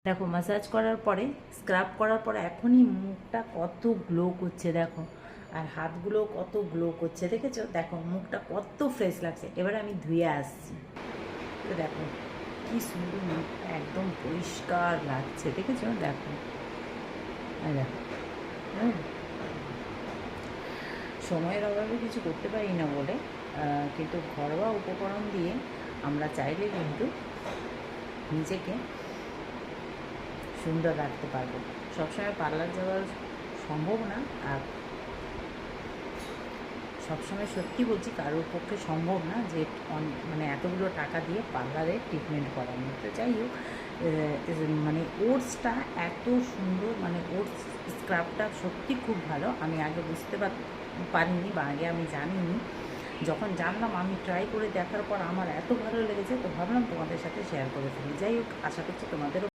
দেখো ম্যাসাজ করার পরে, স্ক্রাব করার পরে এখনই মুখটা কত গ্লো করছে দেখো, আর হাতগুলো কত গ্লো করছে, দেখেছো? দেখো মুখটা কত ফ্রেশ লাগছে। এবারে আমি ধুয়ে আসছি, তো দেখো কি সুন্দর মুখটা একদম পরিষ্কার লাগছে, দেখেছো? দেখো দেখো, হ্যাঁ, সময়ের অভাবে কিছু করতে পারি না বলে, কিন্তু ঘরোয়া উপকরণ দিয়ে আমরা চাইলে কিন্তু নিজেকে সুন্দর রাখতে পারবো। সবসময় পার্লার যাওয়ার সম্ভব না, আর সবসময় সত্যি বলছি কারোর পক্ষে সম্ভব না যে মানে এতগুলো টাকা দিয়ে পার্লারে ট্রিটমেন্ট করানো। তো যাই হোক, মানে ওটসটা এত সুন্দর, মানে ওটস স্ক্রাবটা সত্যি খুব ভালো। আমি আগে বুঝতে পারিনি, বা আগে আমি জানিনি। যখন জানলাম, আমি ট্রাই করে দেখার পর আমার এত ভালো লেগেছে, তো ভাবলাম তোমাদের সাথে শেয়ার করে ফেলি। যাই হোক, আশা করছি তোমাদেরও